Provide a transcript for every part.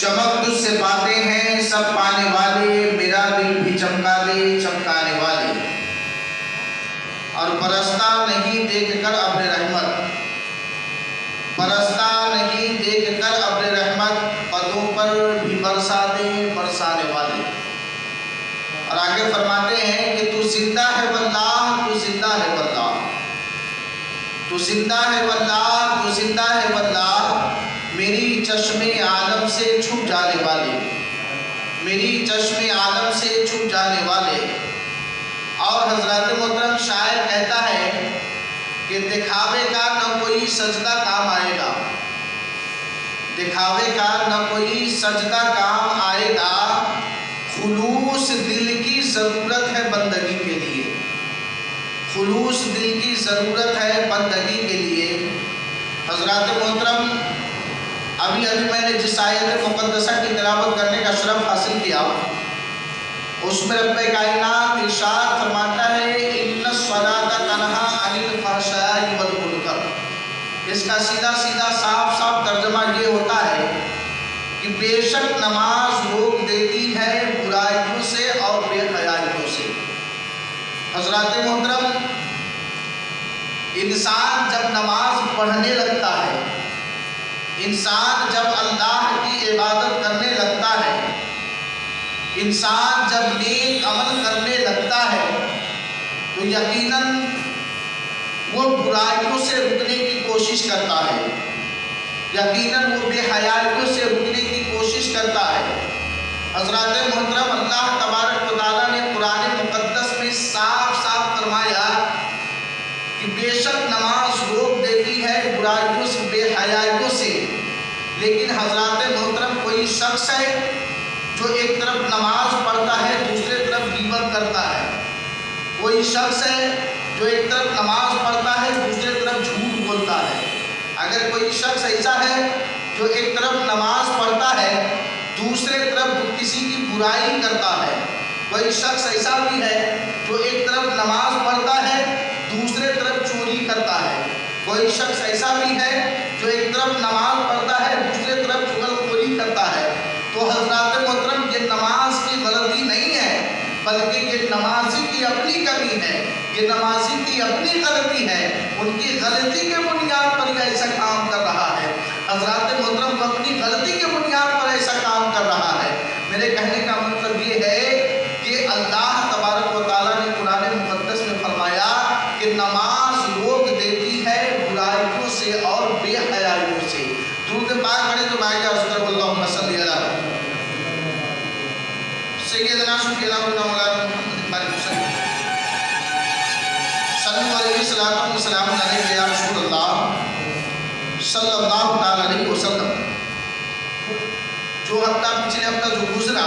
چمک تجھ سے پاتے ہیں سب پانے والے، میرا دل بھی چمکا دے چمکانے والے۔ اور برستا نہیں دیکھ کر ابر رحمت، برستا نہیں دیکھ کر ابر رحمت، قدوں پر بھی برسا دے برسانے والے۔ اور آگے فرماتے ہیں کہ تو زندہ ہے واللہ، تو زندہ ہے واللہ، تو زندہ ہے واللہ، تو زندہ ہے واللہ، میری چشم عالم سے چھپ جانے والے، میری چشم عالم سے چھپ جانے والے۔ اور حضرات محترم شاعر کہتا ہے کہ دکھاوے کا نہ کوئی سجدہ کام آئے گا، دکھاوے کا نہ کوئی سجدہ کام آئے گا، خلوص دل کی ضرورت ہے بندگی کے لیے، خلوص دل کی ضرورت ہے بندگی کے لیے۔ حضرات محترم ابھی میں نے جس آیت مقدسہ کی تلاوت کرنے کا شرف حاصل کیا، اس میں رب کائنات ارشاد فرماتا ہے ان الصلاۃ تنہی عن الفحشاء والمنکر۔ اس کا سیدھا صاف ترجمہ یہ ہوتا ہے کہ بے شک نماز روک دیتی ہے برائیوں سے اور بے حیائیوں سے۔ حضرات محترم انسان جب نماز پڑھنے لگتا ہے، انسان جب اللہ کی عبادت کرنے لگتا ہے، انسان جب نیک عمل کرنے لگتا ہے، تو یقیناً وہ برائیوں سے رکنے کی کوشش کرتا ہے، یقیناً وہ بے حیائیوں سے رکنے کی کوشش کرتا ہے۔ حضرات محترم اللہ تبارک و تعالیٰ نے قرآن مقدس میں صاف فرمایا کہ بے شک نماز روک دیتی ہے برائیوں سے بے حیائیوں سے، لیکن حضرات محترم کوئی شخص ہے جو ایک طرف نماز پڑھتا ہے دوسرے طرف غیبت کرتا ہے، کوئی شخص ہے جو ایک طرف نماز پڑھتا ہے دوسرے طرف جھوٹ بولتا ہے۔ اگر کوئی شخص ایسا ہے جو ایک طرف نماز پڑھتا ہے دوسرے طرف کسی کی برائی کرتا ہے، کوئی شخص ایسا بھی ہے جو ایک طرف نماز پڑھتا ہے دوسرے طرف چوری کرتا ہے، کوئی شخص ایسا بھی ہے جو ایک طرف نماز پڑھتا ہے دوسرے طرف چغل خوری کرتا ہے۔ تو حضرات محترم یہ نماز کی غلطی نہیں ہے، بلکہ یہ نمازی کی اپنی کمی ہے، یہ نمازی کی اپنی غلطی ہے، ان کی غلطی کے بنیاد پر یہ ایسا کام کر رہا ہے۔ حضرات محترم وہ اپنی غلطی کے بنیاد پر ایسا کام کر رہا ہے۔ میرے کہنے کا مطلب یہ ہے کہ اللہ تبارک و تعالیٰ نے قرآن مقدس میں فرمایا کہ نماز روک دیتی ہے برائیوں سے اور بے حیائیوں سے۔ درود پاک پڑھیں تو بھائی اذکر اللہم صلی علی سیدنا شفیعنا مولانا محمد بارک وسلم صلی علیہ الصلوۃ والسلام علیہ یا رسول اللہ صلی اللہ تعالی علیہ وسلم۔ جو ہفتہ پچھلے ہفتہ جو گزرا،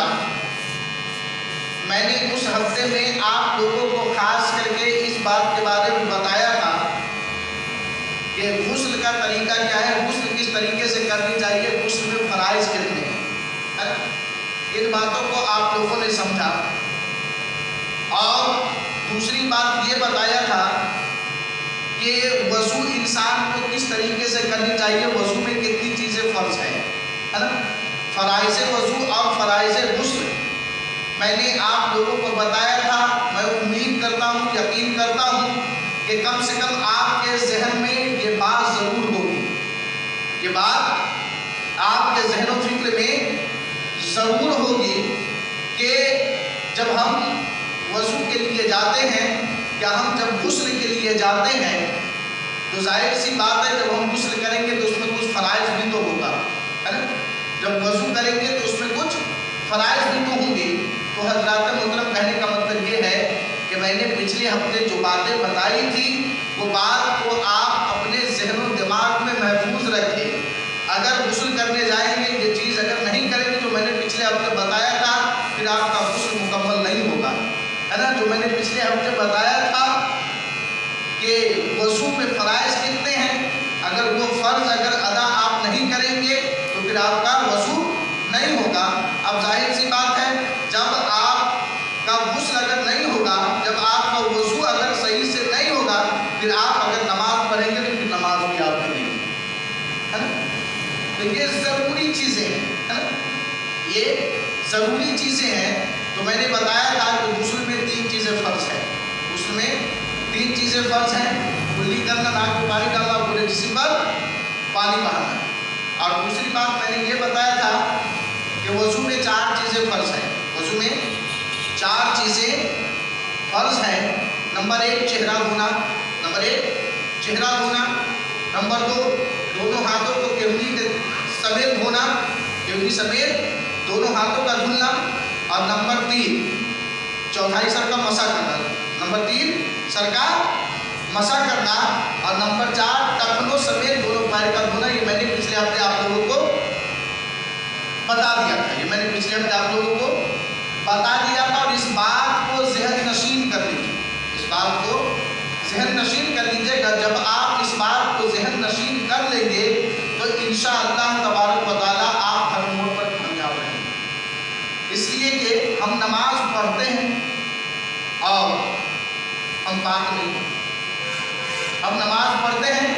میں نے اس ہفتے میں آپ لوگوں کو خاص کر کے اس بات کے بارے میں بتایا تھا کہ غسل کا طریقہ کیا ہے، غسل کس طریقے سے کرنی چاہیے، غسل میں فرائض کتنے ہیں، ان باتوں کو آپ لوگوں نے سمجھا۔ اور دوسری بات یہ بتایا تھا کہ وضو انسان کو کس طریقے سے کرنی چاہیے، وضو میں کتنی چیزیں فرض ہیں، ہے نا، فرائض وضو اور فرائض غسل میں نے آپ لوگوں کو بتایا تھا۔ میں امید کرتا ہوں، یقین کرتا ہوں کہ کم سے کم آپ کے ذہن میں یہ بات ضرور ہوگی، یہ بات آپ کے ذہن و فکر میں ضرور ہوگی کہ جب ہم وضو کے لیے جاتے ہیں یا ہم جب غسل کے لیے جاتے ہیں تو ظاہر سی بات ہے جب ہم غسل کریں گے تو اس میں کچھ فرائض بھی تو ہوگا، ہے نا، جب وضو کریں گے تو اس میں کچھ فرائض بھی تو ہوں گی۔ تو حضرات محترم کہنے کا مطلب یہ ہے کہ میں نے پچھلے ہفتے جو باتیں بتائی تھی وہ بات کو آپ اپنے ذہن و دماغ میں محفوظ رکھیں۔ اگر غسل کرنے جائیں گے یہ چیز اگر نہیں کریں گے جو میں نے پچھلے ہفتے بتایا تھا پھر آپ کا غسل مکمل نہیں ہوگا، ہے نا۔ جو میں نے پچھلے ہفتے بتایا تھا کہ وضو میں فرائض کتنے ہیں، اگر وہ فرض اگر ادا آپ نہیں کریں گے تو پھر آپ کا وضو نہیں ہوگا۔ اب ظاہر سی بات ہے جب آپ کا غسل اگر نہیں ہوگا، جب آپ کا وضو اگر صحیح سے نہیں ہوگا، پھر آپ اگر نماز پڑھیں گے تو پھر نماز بھی آپ کی نہیں، ہے نا۔ تو یہ ضروری چیزیں ہیں، ہے نا، یہ ضروری چیزیں ہیں. تو میں نے بتایا تھا کہ غسل میں 3 چیزیں فرض ہیں. غسل میں 3 چیزیں فرض ہیں. کلی کرنا، ناک میں پانی ڈالنا، پورے جسم پر پانی بہانا. اور دوسری بات میں نے یہ بتایا تھا کہ وضو میں 4 چیزیں فرض ہیں. وضو میں 4 چیزیں فرض ہیں. نمبر 1 چہرہ دھونا. نمبر 1 چہرہ دھونا. نمبر 2 دونوں ہاتھوں کو کیوڑی کے سمیت دھونا. کیوڑی سمیت دونوں ہاتھوں کا دھلنا. اور نمبر 3 چوتھائی سر کا مسح کرنا. نمبر 3 سر کا مسح کرنا. اور نمبر 4 ٹخنوں سمیت دونوں پیر کا دھونا. یہ میں نے پچھلے ہفتے آپ لوگوں کو بتا دیا تھا. یہ میں نے پچھلے ہفتے آپ لوگوں کو بتا دیا تھا. اور اس بات کو ذہن نشین کر لیجیے. اس بات کو ذہن نشین کر لیجیے گا. جب آپ اس بات کو ذہن نشین کر لیں گے تو انشاءاللہ تبارک و تعالیٰ آپ ہر موڑ پر کامیاب رہیں گے. اس لیے کہ ہم نماز پڑھتے ہیں اور ہم پاک نہیں ہیں. ہم نماز پڑھتے ہیں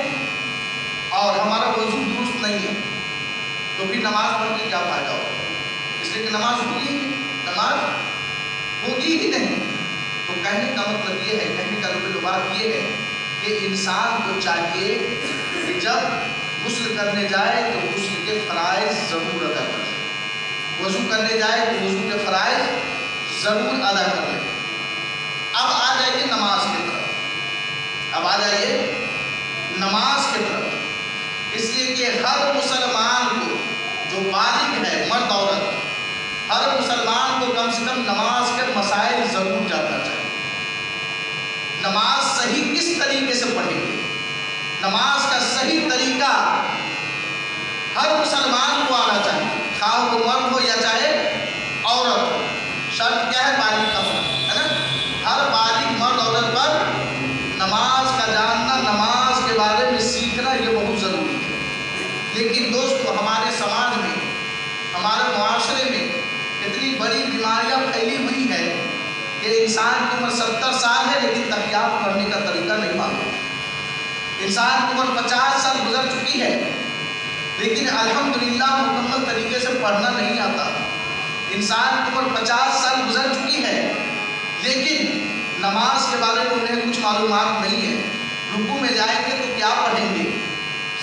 اور ہمارا وضو درست نہیں ہے. تو پھر نماز پڑھ کے کیا فائدہ ہوگا؟ اس لیے کہ نماز ہوگی ہی نہیں. تو کہنے کا مطلب یہ ہے، کہنے کا بات یہ ہے کہ انسان کو چاہیے کہ جب غسل کرنے جائے تو غسل کے فرائض ضرور ادا کر لے. وضو کرنے جائے تو وضو کے فرائض ضرور ادا کر لے. اب آ جائیے نماز کی طرف. اب آ جائیے نماز کی طرف. اس لیے کہ ہر مسلمان کو جو بالغ ہے، مرد عورت، ہر مسلمان کو کم سے کم نماز کے مسائل ضرور جاننا چاہیے. نماز صحیح کس طریقے سے پڑھیں گے، نماز کا صحیح طریقہ ہر مسلمان کو آنا چاہیے، خواہ وہ مرد ہو یا چاہے عورت ہو. شرط کیا ہے؟ بالغ کا ہونا ہے نا. ہر بالغ مرد عورت پر نماز کا جاننا، نماز کے بارے میں سیکھنا یہ بہت ضروری ہے. لیکن دوستو ہمارے سماج میں، ہمارے معاشرے میں اتنی بڑی بیماریاں پھیلی ہوئی ہے کہ انسان کی عمر 70 سال ہے لیکن تحیات پڑھنے کا طریقہ نہیں معلوم. انسان کی عمر 50 سال گزر چکی ہے لیکن الحمدللہ مکمل طریقے سے پڑھنا نہیں آتا. انسان کی عمر 50 سال گزر چکی ہے لیکن نماز کے بارے میں انہیں کچھ معلومات نہیں ہے. رکوع میں جائیں گے تو کیا پڑھیں گے،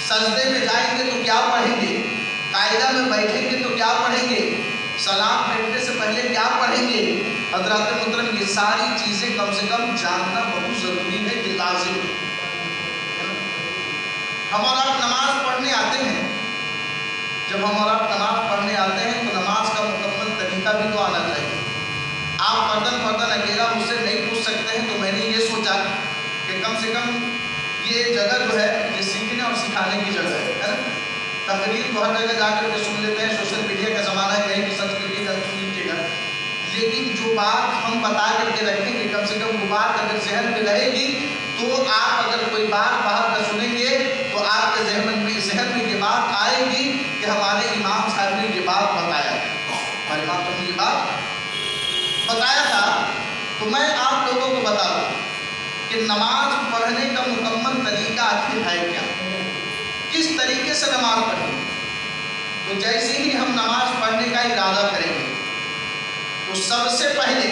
سجدے میں جائیں گے تو کیا پڑھیں گے، قاعدہ میں بیٹھیں گے تو کیا پڑھیں گے، سلام پھیرنے سے پہلے کیا پڑھیں گے. حضرات محترم یہ ساری چیزیں کم سے کم جاننا بہت ضروری ہے، یہ لازم ہے. ہم اور آپ نماز پڑھنے آتے ہیں. جب ہم اور آپ نماز پڑھنے آتے ہیں تو نماز کا مکمل طریقہ بھی تو آنا چاہیے. آپ فردن اکیلا مجھ سے نہیں پوچھ سکتے ہیں. تو میں نے یہ سوچا کہ کم سے کم یہ جگہ جو ہے یہ سیکھنے اور سکھانے کی جگہ ہے نا. تقریر تو ہر جگہ جا کر کے سن لیتے ہیں، سوشل میڈیا کا زمانہ ہے، کہیں بھی سرچ کریے گا سن لیجیے گا. لیکن جو بات ہم بتا کر کے رکھیں گے کم سے کم وہ بات اگر ذہن میں رہے گی تو آپ اگر کوئی بات باہر کا سنیں گے تو آپ کے ذہن میں یہ بات آئے گی کہ ہمارے امام صاحب نے یہ بات بتایا ہے، ہمارے امام صاحب نے یہ بات بتایا تھا. تو میں آپ لوگوں کو بتا دوں کہ نماز پڑھنے کا مکمل طریقہ آخر ہے کیا، کس طریقے سے نماز پڑھیں گے. تو جیسے ہی ہم نماز پڑھنے کا ارادہ کریں گے تو سب سے پہلے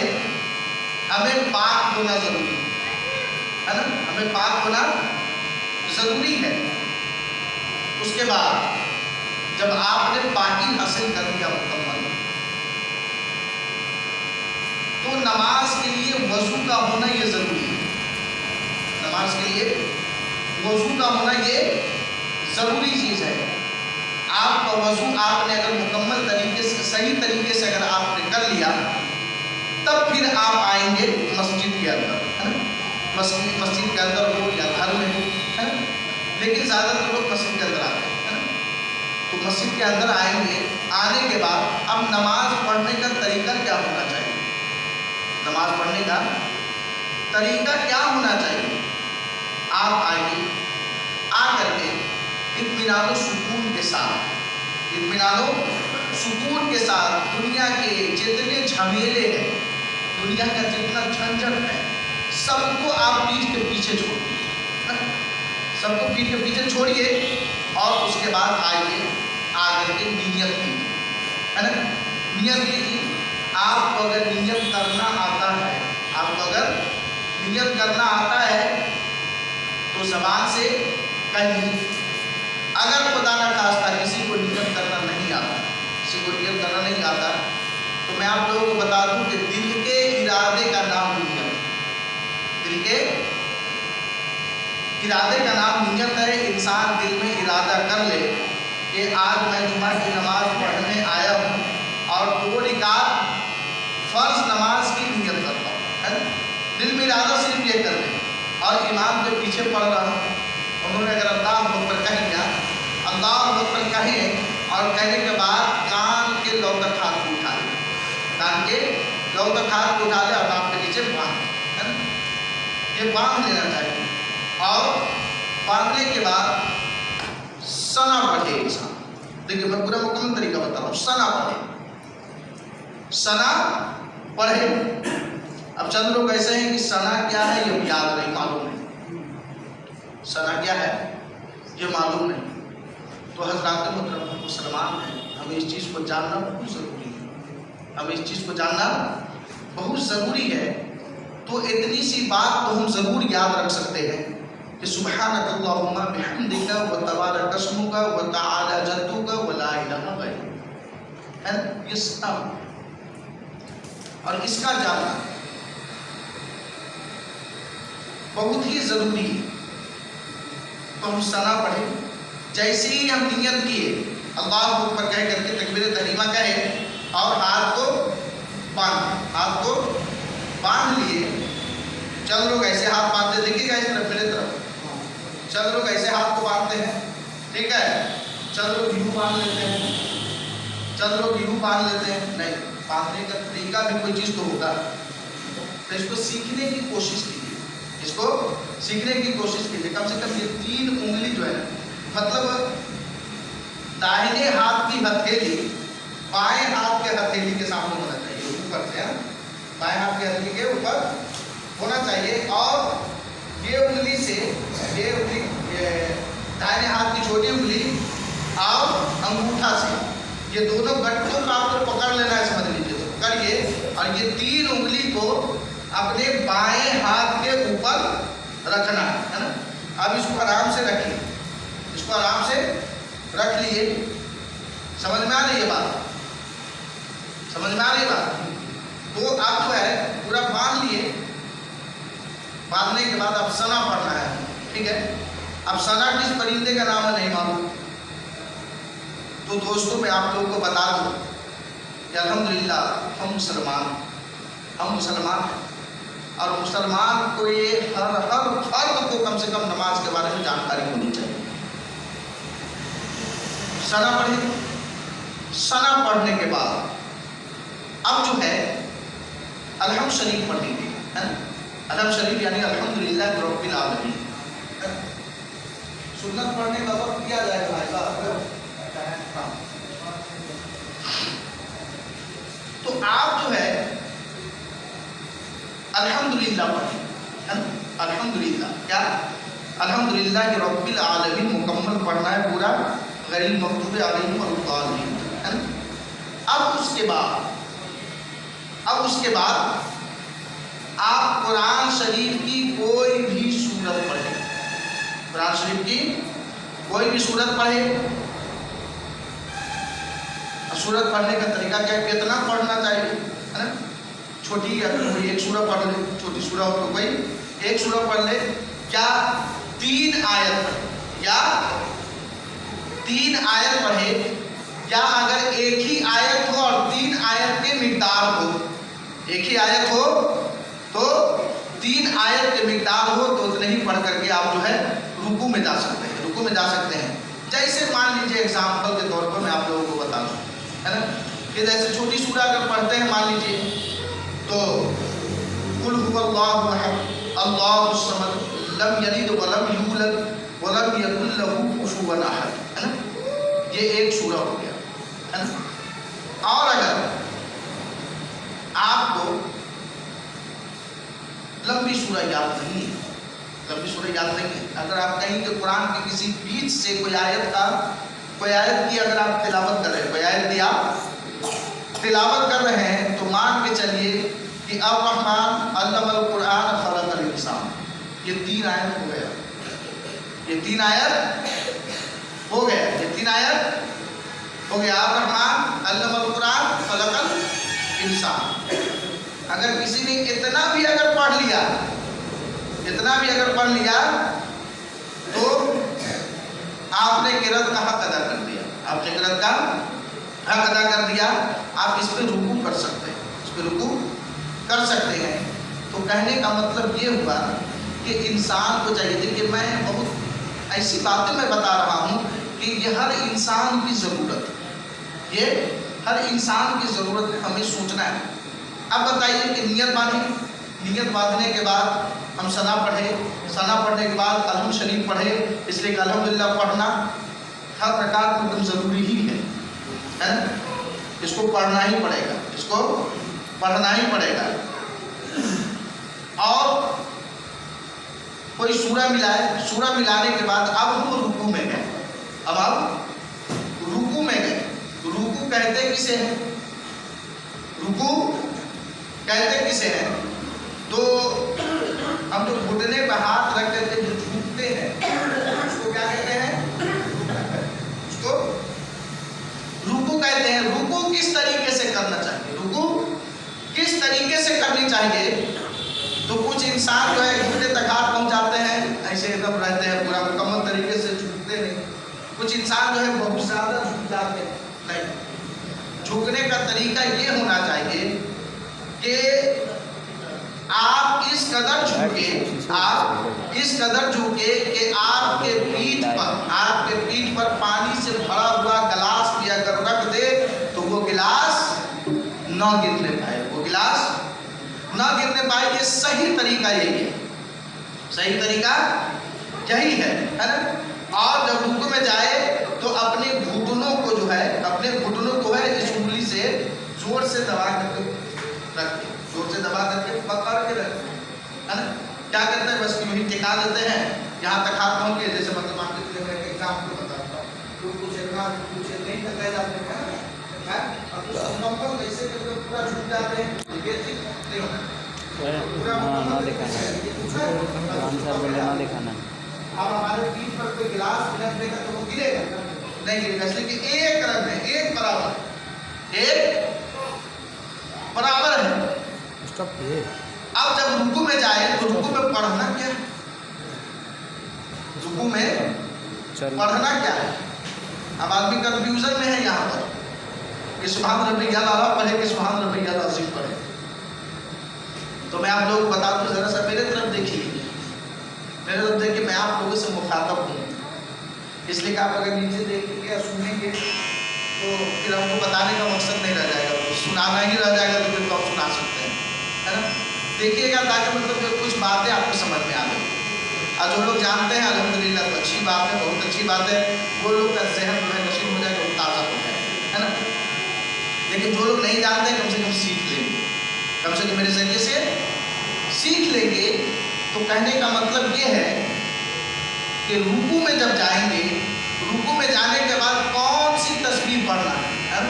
ہمیں پاک ہونا ضروری ہے نا. ہمیں پاک ہونا ضروری ہے. اس کے بعد جب آپ نے پاکی حاصل کر لیا مکمل تو نماز کے لیے وضو کا ہونا یہ ضروری ہے. نماز کے لیے وضو کا ہونا یہ ضروری چیز ہے. آپ کا وضو آپ نے اگر مکمل طریقے سے، صحیح طریقے سے اگر آپ نے کر لیا تب پھر آپ آئیں گے مسجد کے اندر ہے نا. مسجد کے اندر ہو یا گھر میں ہو ہے نا، لیکن زیادہ تر لوگ مسجد کے اندر آتے ہیں ہے نا. تو مسجد کے اندر آئیں گے. آنے کے بعد اب نماز پڑھنے کا طریقہ کیا ہونا چاہیے، نماز پڑھنے کا طریقہ کیا ہونا چاہیے. آپ آئیے، آ کر کے اطمینان و سکون کے ساتھ، اطمینان و سکون کے ساتھ دنیا کے جتنے جھمیلے ہیں، دنیا کا جتنا جھنجھٹ ہے سب کو آپ پیٹھ کے پیچھے چھوڑیے، سب کو پیٹھ کے پیچھے چھوڑیے. اور اس کے بعد آئیے، آ کر کے نیت کیجیے ہے نا. نیت کیجیے. آپ کو اگر نیت کرنا آتا ہے، آپ کو اگر نیت کرنا آتا ہے تو زبان سے کہیں. اگر خدا نہ خواستہ کسی کو نیت کرنا نہیں آتا، کسی کو نیت کرنا نہیں آتا، تو میں آپ لوگوں کو بتا دوں کہ دل کے ارادے کا نام نیت. دل کے ارادے کا نام نیت ہے. انسان دل میں ارادہ کر لے کہ آج میں جمعہ کی نماز پڑھنے آیا ہوں اور 2 رکعت فرض نماز کی نیت کرتا ہوں. دل میں ارادہ صرف یہ کر لے، اور امام کے پیچھے پڑھ رہا ہوں، انہوں نے اگر اللہ اکبر کہہ دیا، اللہ اکبر کہیں، اور کہنے کے بعد کان کے لو تک ہاتھ کو اٹھا لے، کان کے لو تک ہاتھ کو اٹھا لے اور آپ کے نیچے باندھ، یہ باندھ لینا چاہیے. اور باندھنے کے بعد ثنا پڑھے انسان. دیکھیے میں پورا مکمل طریقہ بتا رہا ہوں. ثنا پڑھے، ثنا پڑھے. اب چند لوگ ایسے ہیں کہ ثنا کیا ہے یہ یاد نہیں، معلوم نہیں. ثنا کیا ہے یہ معلوم نہیں. تو حضرات محترم مسلمان ہیں، ہمیں اس چیز کو جاننا بہت ضروری ہے. ہمیں اس چیز کو جاننا بہت ضروری ہے. تو اتنی سی بات تو ہم ضرور یاد رکھ سکتے ہیں کہ سبحانک اللہم بحمدک وتبارک اسمک وتعالی جدک ولا الہ غیرک. یہ سب اور اس کا جاننا بہت ہی ضروری ہے. تو ہم ثنا پڑھیں. جیسے ہی ہم نیت کیے، اللہ اکبر کہہ کر کے تکبیر تحریمہ کہے اور ہاتھ کو باندھ لیے. چند لوگ ایسے ہاتھ باندھتے، دیکھیے گا اس طرف میرے طرف، چند لوگ ایسے ہاتھ کو باندھتے ہیں، ٹھیک ہے. چند لوگ یوں باندھ لیتے ہیں، چند لوگ یوں باندھ لیتے ہیں. نہیں، باندھنے کا طریقہ بھی کوئی چیز تو ہوگا. تو اس کو سیکھنے کی کوشش کیجیے، اس کو سیکھنے کی کوشش کیجیے. کم سے کم یہ 3 انگلی جو ہے، مطلب داہنے ہاتھ کی ہتھیلی بائیں ہاتھ کے ہتھیلی کے سامنے ہونا چاہیے. اوپر سے بائیں ہاتھ کے ہتھیلی کے اوپر ہونا چاہیے. اور یہ انگلی سے، یہ انگلی دائیں ہاتھ کی چھوٹی انگلی اور انگوٹھا سے، یہ دونوں گٹھوں کا آپ کو پکڑ لینا ہے، سمجھ لیجیے. تو پکڑیے اور یہ 3 انگلی کو اپنے بائیں ہاتھ کے اوپر رکھنا ہے نا. اب اس کو آرام سے رکھیے، اس کو آرام سے رکھ لیے. سمجھ میں آ رہی ہے بات؟ سمجھ میں آ رہی ہے بات؟ تو آپ جو ہے پورا باندھ لیے. باندھنے کے بعد اب ثنا پڑھنا ہے، ٹھیک ہے. اب ثنا کس پرندے کا نام ہے نہیں معلوم، تو دوستوں میں آپ لوگوں کو بتا دوں کہ الحمدللہ ہم مسلمان ہیں. اور مسلمان کو یہ ہر فرد کو کم سے کم نماز کے بارے میں جانکاری ہونی چاہیے. ثنا پڑھیں. ثنا پڑھنے کے بعد اب جو ہے الحمد شریف پڑھیں گے. الحمد شریف یعنی الحمدللہ رب العالمین. سنت پڑھنے کا وقت کیا جائے گا بھائی صاحب؟ تو آپ جو ہے الحمدللہ پڑھیں. الحمدللہ کیا؟ الحمدللہ رب العالمین مکمل پڑھنا ہے پورا، غیر المغضوب علیہم والضالین. اب اس کے بعد آپ قرآن شریف کی کوئی بھی سورت پڑھیں. قرآن شریف کی کوئی بھی سورت پڑھیں. سورت پڑھنے کا طریقہ کیا ہے؟ کتنا پڑھنا چاہیے؟ چھوٹی اگر کوئی ایک سورہ پڑھ لے، چھوٹی سورہ ہو تو کوئی ایک سورہ پڑھ لے، یا 3 آیت پڑھے، یا 3 آیت پڑھے، یا اگر ایک ہی آیت ہو اور 3 آیت کے مقدار ہو، ایک ہی آیت ہو تو 3 آیت کے مقدار ہو تو اتنے ہی پڑھ کر کے آپ جو ہے رکوع میں جا سکتے ہیں. رکوع میں جا سکتے ہیں. جیسے مان لیجیے ایگزامپل کے طور پر میں آپ لوگوں کو بتا دوں، ہے نا، کہ جیسے چھوٹی سورہ اگر پڑھتے ہیں مان لیجیے تو قل هو اللہ احد اللہ الصمد لم یلد ولم یولد ولم یکن له کفوا احد، ہے نا، یہ ایک سورہ ہو گیا، ہے نا. اور اگر آپ کو لمبی سورہ یاد نہیں ہے، اگر آپ کہیں کہ قرآن کے کسی بیچ سے کوئی آیت کی اگر آپ تلاوت کر رہے ہیں، کوئی آیت دی آپ تلاوت کر رہے ہیں تو مان کے چلیے کہ الرحمن علم القرآن خلق الانسان، یہ 3 آیت ہو گیا، یہ 3 آیت ہو گیا، یہ 3 آیت ہو گیا۔ الرحمن علم القرآن خلق الانسان۔ اگر کسی نے اتنا بھی اگر پڑھ لیا، اتنا بھی اگر پڑھ لیا تو آپ نے قرأت کا حق ادا کر دیا، آپ نے قرأت کا حق ادا کر دیا۔ آپ اس پہ رکوع کر سکتے ہیں، اس پہ رکوع کر سکتے ہیں۔ تو کہنے کا مطلب یہ ہوا کہ انسان کو چاہیے، دیکھیے میں بہت ایسی باتیں میں بتا رہا ہوں کہ یہ ہر انسان کی ضرورت ہے، یہ ہر انسان کی ضرورت ہے، ہمیں سوچنا ہے۔ اب بتائیے کہ نیت باندھی، نیت باندھنے کے بعد ہم ثنا پڑھے، ثنا پڑھنے کے بعد الحمد شریف پڑھے، اس لیے کہ الحمدللہ پڑھنا ہر رکعت میں ضروری ہی ہے نا، اس کو پڑھنا ہی پڑے گا، اس کو پڑھنا ہی پڑے گا۔ اور کوئی سورہ ملائے، سورہ ملانے کے بعد اب ہم رکوع میں گئے، اب آپ رکوع میں گئے، رکوع کہتے کسے ہیں؟ رکوع کہتے کسے ہیں؟ تو ہم جو گھٹنے پہ ہاتھ رکھ کے جو جھکتے ہیں اس کو کیا کہتے ہیں؟ اس کو رکوع کہتے ہیں۔ رکوع کس طریقے سے کرنا چاہیے؟ رکوع کس طریقے سے کرنی چاہیے؟ تو کچھ انسان جو ہے گھٹنے تک ہاتھ پہنچاتے ہیں، ایسے ایک دم رہتے ہیں، پورا مکمل طریقے سے جھکتے نہیں۔ کچھ انسان جو ہے بہت زیادہ جھک جاتے ہیں، نہیں، جھکنے کا طریقہ یہ ہونا چاہیے کہ آپ اس قدر جھکے، آپ اس قدر جھکے کہ آپ کے پیٹھ پر پانی سے بھرا ہوا گلاس بھی اگر رکھ دے تو وہ گلاس نہ گرنے پائے، وہ گلاس نہ گرنے پائے۔ یہ صحیح طریقہ یہی ہے، صحیح طریقہ یہی ہے نا۔ اور جب رکوع میں جائے تو اپنے گھٹنوں کو جو ہے، اپنے گھٹنوں کو ہے اس انگلی سے زور سے دبا کر کے رکھتے، زور سے دبا کر کے پکڑ کے رکھتے ہے نا۔ کیا کرتے ہیں؟ بس یوں ہی ٹکا دیتے ہیں یہاں تک ہاتھ پہنچ کے، جیسے مطلب آپ کے لیے ایگزامپل بتاتا ہوں، تو کچھ نہیں ٹکائے جاتے ہیں اور کچھ مکمل ایسے کر کے پورا جھک جاتے ہیں، یہ چیز نہیں ہونا۔ اب ہمارے پیٹھ پر کوئی گلاس رکھ دے گا تو وہ گرے گا نہیں گرے گا، اس لیے کہ ایک رنگ ہے، ایک برابر ہے، ایک برابر ہے۔ اب جب رکوع میں جائے تو رکوع میں پڑھنا کیا ہے؟ رکوع میں پڑھنا کیا ہے؟ اب آدمی کنفیوژن میں ہے یہاں پر کہ سبحان ربی الاعلیٰ پڑھے کہ سبحان ربی العظیم پڑھے۔ تو میں آپ لوگ بتا دوں، ذرا سا میرے طرف دیکھیے، میرے طرف دیکھیے، میں آپ لوگوں سے مخاطب ہوں، اس لیے کہ آپ اگر نیچے دیکھیں گے یا سنیں گے تو پھر ہم کو بتانے کا مقصد نہیں رہ جائے گا، سنانا ہی رہ جائے گا، تو پھر تو آپ سنا سکتے ہیں، ہے نا۔ دیکھیے گا تاکہ مطلب کچھ باتیں آپ کو سمجھ میں آ جائیں، اور جو لوگ جانتے ہیں الحمدللہ تو اچھی بات ہے، بہت اچھی بات ہے، وہ لوگ کا ذہن جو ہے نشیب ہو جائے گا، وہ تازہ ہو جائے گا، ہے نا۔ لیکن جو لوگ نہیں جانتے کم سے کم سیکھ لیں گے، کم سے کم میرے ذریعے سے سیکھ لیں گے۔ تو کہنے کا مطلب یہ ہے کہ رکوع میں جب جائیں گے، رکوع میں جانے کے بعد کون سی تسبیح پڑھنا ہے؟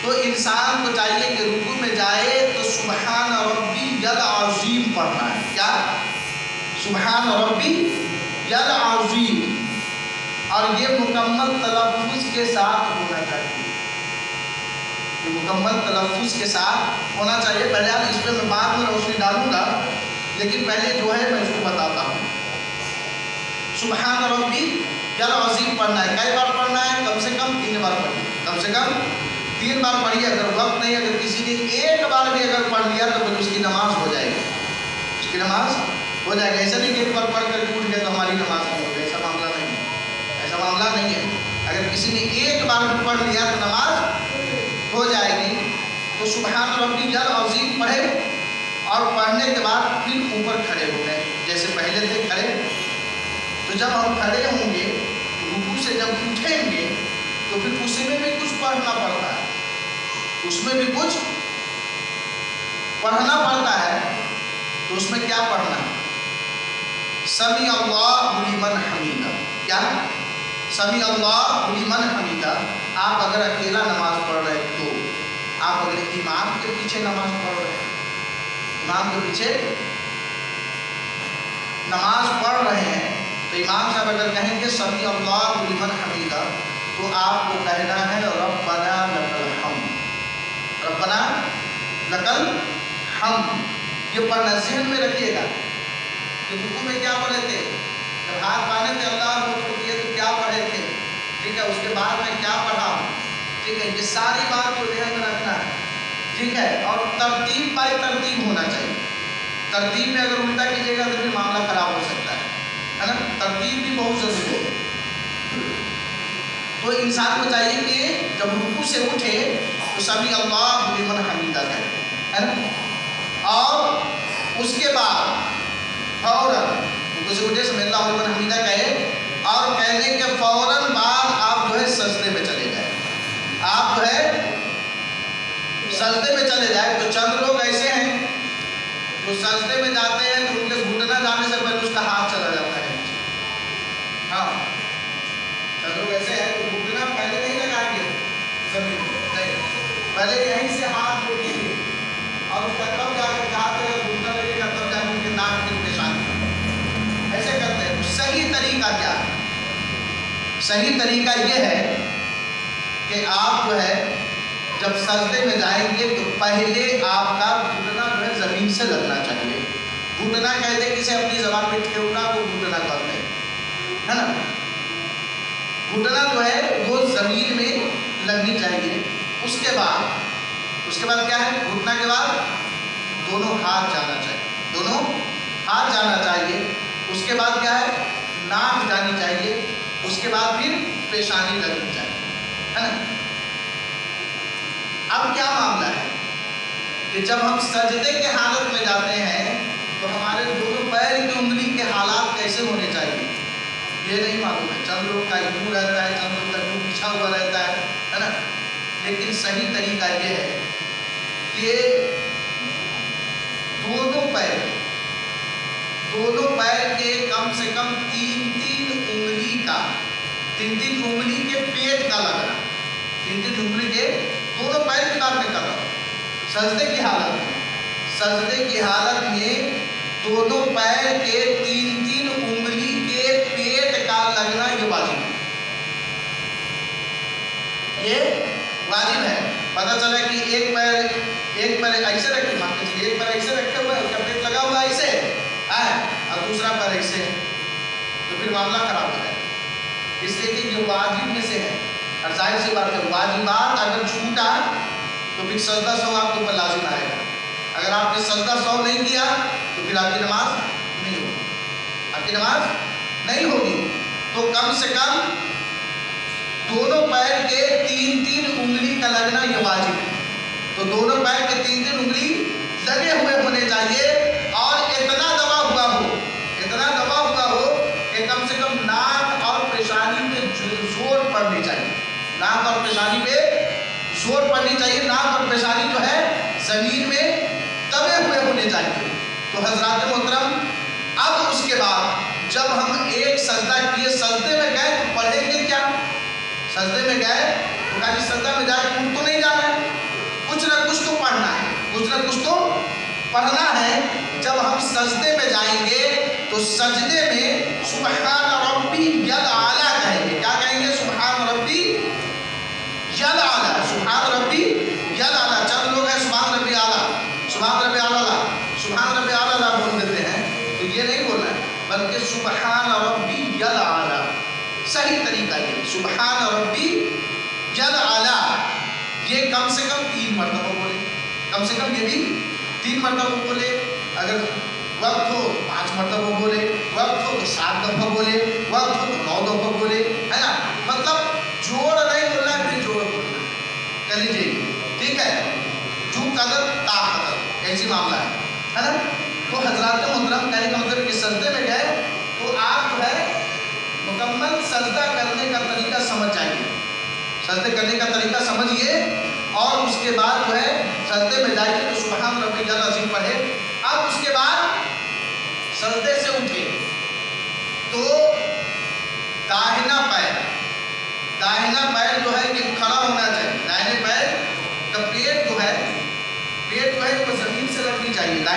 تو انسان کو چاہیے کہ رکوع میں جائے تو سبحان ربی العظیم پڑھنا ہے۔ کیا؟ سبحان ربی العظیم، اور یہ مکمل تلفظ کے ساتھ ہونا چاہیے، یہ مکمل تلفظ کے ساتھ ہونا چاہیے۔ بہرحال اس پہ میں بعد میں روشنی ڈالوں گا، لیکن پہلے جو ہے میں اس کو بتاتا ہوں۔ سبحان ربی العظیم پڑھنا ہے، کئی بار پڑھنا ہے؟ کم سے کم 3 بار پڑھیے، کم سے کم 3 بار پڑھیے۔ اگر وقت نہیں، اگر کسی نے ایک بار بھی اگر پڑھ لیا تو پھر اس کی نماز ہو جائے گی، اس کی نماز ہو جائے گا۔ ایسا نہیں کہ ایک بار پڑھ کر کے اٹھ گیا تو ہماری نماز نہیں ہو گئی، ایسا معاملہ نہیں ہے، ایسا معاملہ نہیں ہے۔ اگر کسی نے ایک بار بھی پڑھ لیا تو نماز ہو جائے گی۔ تو سبحان ربی العظیم پڑھے، اور پڑھنے کے بعد پھر اوپر کھڑے ہو گئے جیسے پہلے تھے کھڑے۔ تو جب ہم کھڑے ہوں گے، رکوع سے جب اٹھیں گے تو پھر اس میں بھی کچھ پڑھنا پڑتا ہے، اس میں بھی کچھ پڑھنا پڑتا ہے۔ تو اس میں کیا پڑھنا ہے؟ سمی اللہ لمن حمیدہ۔ کیا؟ سمی اللہ لمن حمیدہ۔ آپ اگر اکیلا نماز پڑھ رہے تو پیچھے نماز پڑھ رہے ہیں، امام کے پیچھے نماز پڑھ رہے ہیں، تو امام صاحب اگر کہیں گے سمیع اللہ لمن حمیدہ، تو آپ کو کہنا ہے ربنا لک الحمد، ربنا لک الحمد۔ یہ پڑھنا ذہن میں رکھیے گا کہ رکوع میں کیا پڑھے تھے، جب ہاتھ باندھے تھے اللہ اکبر کیے تو کیا پڑھے تھے، ٹھیک ہے، اس کے بعد میں کیا پڑھا ہوں، ٹھیک ہے، یہ ساری بات کو ذہن میں رکھنا ہے، ٹھیک ہے، اور ترتیب بائی ترتیب ہونا چاہیے۔ ترتیب میں اگر الٹا کیجیے گا تو پھر معاملہ خراب ہو سکتا ہے نا، ترتیب بھی بہت ضروری ہے۔ تو انسان کو چاہیے کہ جب رکوع سے اٹھے تو سمیع اللہ لمن حمیدہ کہے، ہے نا، اور اس کے بعد فوراً رکوع سے اٹھے سمیع اللہ لمن حمیدہ کہے، اور کہنے کے فوراً بعد آپ جو ہے سجدے میں چلے جائیں، آپ جو ہے سجدے میں چلے جائیں۔ تو چند لوگ ایسے ہیں جو سجدے میں جاتے ہیں تو ان کے گھٹنا جانے سے پہلے اس کا ہاتھ چلا جاتا ہے، ہاں، چند لوگ ایسے ہیں تو گھٹنا پہلے نہیں لگائیں گے زمین میں، نہیں، پہلے یہیں سے ہاتھ جوڑیں گے اور اس کا تب جا کر جہاں پہ گھٹنا لگے گا تب جا کے ان کے ناک کے پیشانی ایسے کرتے ہیں۔ تو صحیح طریقہ کیا ہے؟ صحیح طریقہ یہ ہے کہ آپ جو ہے جب سجدے میں جائیں گے تو پہلے آپ کا گھٹنا جو ہے زمین سے لگنا چاہیے۔ گھٹنا کہتے ہیں کسے اپنی زبان میں ٹھیونا کو گھٹنا کہتے ہیں، ہے نا، گھٹنا جو ہے وہ زمین میں لگنی چاہیے۔ اس کے بعد کیا ہے، گھٹنا کے بعد دونوں ہاتھ جانا چاہیے، دونوں ہاتھ جانا چاہیے۔ اس کے بعد کیا ہے، ناک جانی چاہیے، اس کے بعد پھر پیشانی لگنی چاہیے، ہے نا۔ اب کیا معاملہ ہے کہ جب ہم سجدے کے حالت میں جاتے ہیں تو ہمارے دونوں پیر کی انگلی کے حالات کیسے ہونے چاہیے یہ نہیں معلوم ہے۔ چند لوگ کا یوں رہتا ہے، چند لوگ کا یوں بچھا ہوا رہتا ہے نا، لیکن صحیح طریقہ یہ ہے کہ دونوں پیر کے کم سے کم تین انگلی کے پیٹ کا لگنا، تین انگلی کے دونوں پیر کی بات نہیں کر رہا ہوں، سجدے کی حالت میں دونوں پیر کے تین انگلی کے پیٹ کا لگنا یہ واجب ہے۔ پتہ چلا کہ ایک پیر ایسے رکھے، مان کے چلیے ایک پیر ایسے رکھے ہوا ہے، اس کا پیٹ لگا ہوا ایسے ہے اور دوسرا پیر ایسے ہے، تو پھر معاملہ خراب ہو جائے، اس لیے کہ یہ واجب میں سے ہے۔ اور ظاہر سی بات ہے واجبات اگر چھوٹا تو پھر سجدہ سہو آپ کے اوپر لازم آئے گا۔ اگر آپ نے سجدہ سہو نہیں کیا تو پھر آپ کی نماز نہیں ہوگی، تو کم سے کم دونوں پیر کے تین انگلی کا لگنا یہ واجب ہے۔ تو دونوں پیر کے تین انگلی لگے ہوئے ہونے چاہیے اور اتنا دبا ہوا ہو کہ کم سے کم ناک اور پیشانی پہ زور پڑنی چاہیے، ناک اور پیشانی پہ زور پڑنی چاہیے، ناک اور پیشانی جو ہے زمین میں دبے ہوئے ہونے چاہیے۔ تو حضرات محترم، اب اس کے بعد جب ہم ایک سجدہ کیے، سجدے میں گئے تو پڑھیں گے کیا؟ سجدے میں گئے تو خالی سجدہ میں جا کے اٹھ تو نہیں جانا ہے، کچھ نہ کچھ تو پڑھنا ہے۔ جب ہم سجدے میں جائیں گے تو سجدے میں سبحان ربی الاعلیٰ کہیں گے۔ کیا کہیں گے؟ سبحان ربی الاعلیٰ، سبحان ربی الاعلیٰ۔ چند لوگ ہیں سبحان ربی اعلیٰ بول دیتے ہیں، تو یہ نہیں بولنا ہے، بلکہ سبحان ربی الاعلیٰ۔ صحیح طریقہ یہ سبحان ربی الاعلیٰ، یہ کم سے کم 3 مرتبہ بولے، کم سے کم یہ بھی 3 مرتبہ بولے۔ اگر وقت ہو 5 مرتبہ بولے، وقت ہو تو 7 دفعہ بولے، وقت ہو تو 9 دفعہ بولے، ہے نا، مطلب جوڑ نہیں بولنا ہے، پھر جوڑ بولنا ہے، کہہ لیجیے، ٹھیک ہے، جو قدر تا قدر، ایسی معاملہ ہے نا۔ تو حضرات محترم، کہنے کا مطلب کہ سجدے میں گئے تو آپ جو ہے مکمل سجدہ کرنے کا طریقہ سمجھ جائیے، سجدے کرنے کا طریقہ سمجھیے، اور اس کے بعد جو ہے سجدے میں جائیے تو سبحان ربی العظیم پڑھے۔ اب اس کے بعد سجدے سے اٹھے تو داہنا پیر جو ہے یہ کھڑا ہونا چاہیے، دائنے پیر کا پیٹ جو ہے پیٹ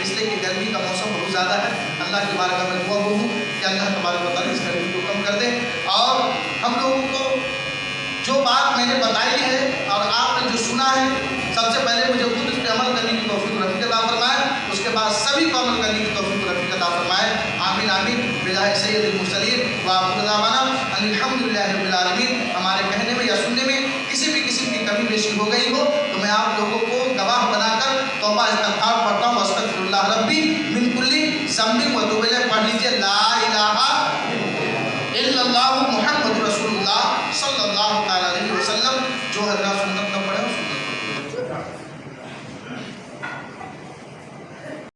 اس لیے کہ گرمی کا موسم بہت زیادہ ہے. اللہ کی بارگاہ میں دعا ہوں کہ اللہ تبارک و تعالیٰ اس گرمی کو کم کر دے. اور ہم لوگوں کو جو بات میں نے بتائی ہے اور آپ نے جو سنا ہے, سب سے پہلے مجھے خود اس پہ عمل کرنے کی توفیق رفیق عطا فرمائے, اس کے بعد سبھی کو عمل کرنے کی توفیق رفیق عطا فرمائے. آمین آمین. بجاہ سید المرسلین وآخر دعوانا ان الحمدللہ رب العالمین. ہمارے کہنے میں یا سننے میں کسی بھی قسم کی کمی بیشی ہو گئی ہو تو میں آپ لوگوں کو گواہ بنا کر توبہ استغفار